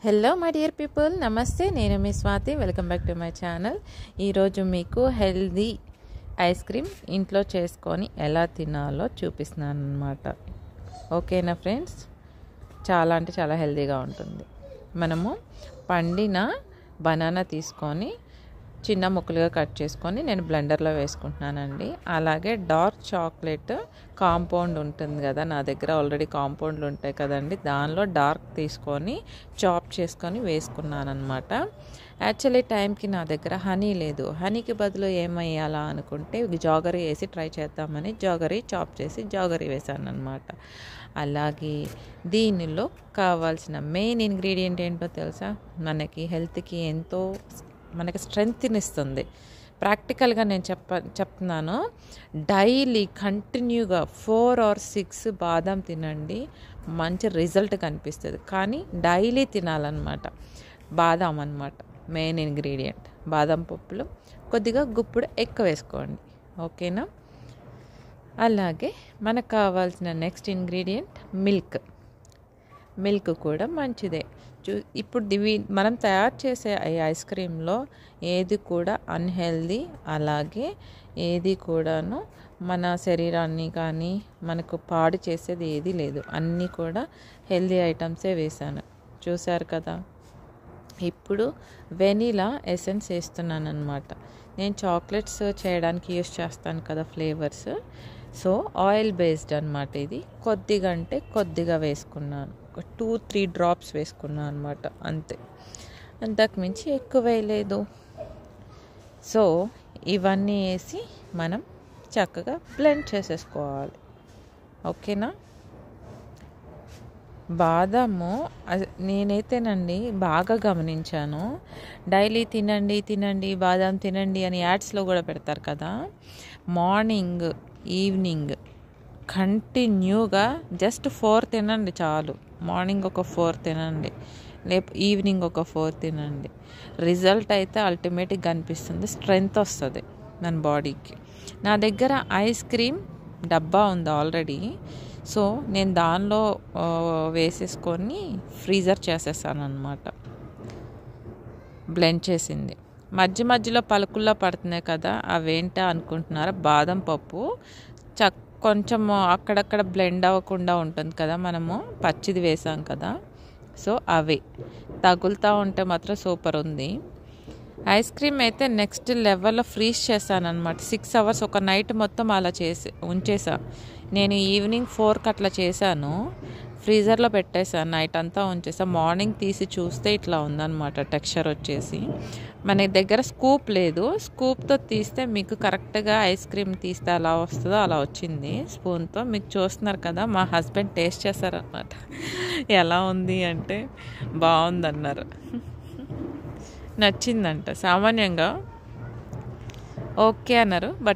Hello my dear people, నమస్తే. నేను మీ Swathi. Welcome back to my channel. ఈరోజు మీకు హెల్దీ ఐస్ క్రీమ్ ఇంట్లో చేసుకొని ఎలా తినాలో చూపిస్తున్నాను అన్నమాట. ఓకేనా ఫ్రెండ్స్? చాలా అంటే చాలా హెల్దీగా ఉంటుంది. మనము పండిన బనానా తీసుకొని చిన్న ముక్కలుగా కట్ చేసుకొని నేను బ్లెండర్లో వేసుకుంటున్నానండి. అలాగే డార్క్ చాక్లెట్ కాంపౌండ్ ఉంటుంది కదా, నా దగ్గర ఆల్రెడీ కాంపౌండ్లు ఉంటాయి కదండి, దానిలో డార్క్ తీసుకొని చాప్ చేసుకొని వేసుకున్నాను అనమాట. యాక్చువల్లీ టైంకి నా దగ్గర హనీ లేదు. హనీకి బదులు ఏమయ్యాలా అనుకుంటే జాగరీ వేసి ట్రై చేద్దామని జాగరీ చాప్ చేసి జాగరీ వేసాను అనమాట. అలాగే దీనిలో కావాల్సిన మెయిన్ ఇంగ్రీడియంట్ ఏంటో తెలుసా? మనకి హెల్త్కి ఎంతో మనకి స్ట్రెంగ్త్ని ఇస్తుంది. ప్రాక్టికల్గా నేను చెప్తున్నాను. డైలీ కంటిన్యూగా 4 or 6 బాదం తినండి, మంచి రిజల్ట్ కనిపిస్తుంది. కానీ డైలీ తినాలన్నమాట. బాదం అన్నమాట మెయిన్ ఇంగ్రీడియంట్. బాదం పప్పులు కొద్దిగా గుప్పుడు ఎక్కువ వేసుకోండి, ఓకేనా? అలాగే మనకు కావాల్సిన నెక్స్ట్ ఇంగ్రీడియంట్ మిల్క్ కూడా మంచిదే. ఇప్పుడు మనం తయారు చేసే ఈ ఐస్ క్రీమ్లో ఏది కూడా అన్హెల్దీ, అలాగే ఏది కూడాను మన శరీరాన్ని కానీ మనకు పాడు చేసేది ఏది లేదు. అన్నీ కూడా హెల్దీ ఐటమ్సే వేసాను, చూసారు కదా. ఇప్పుడు వెనీలా ఎసెన్స్ వేస్తున్నాను అనమాట. నేను చాక్లెట్స్ చేయడానికి యూస్ చేస్తాను కదా ఫ్లేవర్స్, సో ఆయిల్ బేస్డ్ అనమాట. ఇది కొద్దిగా అంటే కొద్దిగా వేసుకున్నాను, 2-3 డ్రాప్స్ వేసుకున్నాను అనమాట, అంతే. అంతకుమించి ఎక్కువ వేయలేదు. సో ఇవన్నీ వేసి మనం చక్కగా బ్లెండ్ చేసేసుకోవాలి, ఓకేనా? బాదాము నేనైతేనండి బాగా గమనించాను. డైలీ తినండి బాదాం తినండి అని యాడ్స్లో కూడా పెడతారు కదా. మార్నింగ్ ఈవినింగ్ కంటిన్యూగా జస్ట్ 4 తినండి చాలు. మార్నింగ్ ఒక 4 తినండి, ఈవినింగ్ ఒక 4 తినండి. రిజల్ట్ అయితే అల్టిమేట్గా కనిపిస్తుంది, స్ట్రెంగ్త్ వస్తుంది మన బాడీకి. నా దగ్గర ఐస్ క్రీమ్ డబ్బా ఉంది ఆల్రెడీ, సో నేను దానిలో వేసేసుకొని ఫ్రీజర్ చేసేసాను అనమాట. బ్లెండ్ చేసింది మధ్యలో పలుకుల్లో పడుతున్నాయి కదా, అవేంటా అనుకుంటున్నారా? బాదం పప్పు కొంచెం అక్కడక్కడ బ్లెండ్ అవ్వకుండా ఉంటుంది కదా, మనము పచ్చిది వేసాం కదా, సో అవి తగులుతూ ఉంటే మాత్రం సూపర్ ఉంది. ఐస్ క్రీమ్ అయితే నెక్స్ట్ లెవెల్లో ఫ్రీజ్ చేశాను అనమాట. 6 hours ఒక నైట్ మొత్తం అలా ఉంచేసా. నేను ఈవినింగ్ 4కి అట్లా చేశాను, ఫ్రీజర్లో పెట్టేశాను, నైట్ అంతా ఉంచేసా. మార్నింగ్ తీసి చూస్తే ఇట్లా ఉందన్నమాట టెక్స్చర్ వచ్చేసి. మన దగ్గర స్కూప్ లేదు, స్కూప్తో తీస్తే మీకు కరెక్ట్గా ఐస్ క్రీమ్ తీస్తే అలా వస్తుందో అలా వచ్చింది స్పూన్తో. మీకు చూస్తున్నారు కదా, మా హస్బెండ్ టేస్ట్ చేశారనమాట. ఎలా ఉంది అంటే బాగుందన్నారు, నచ్చిందంట. సామాన్యంగా ఓకే అన్నారు, బట్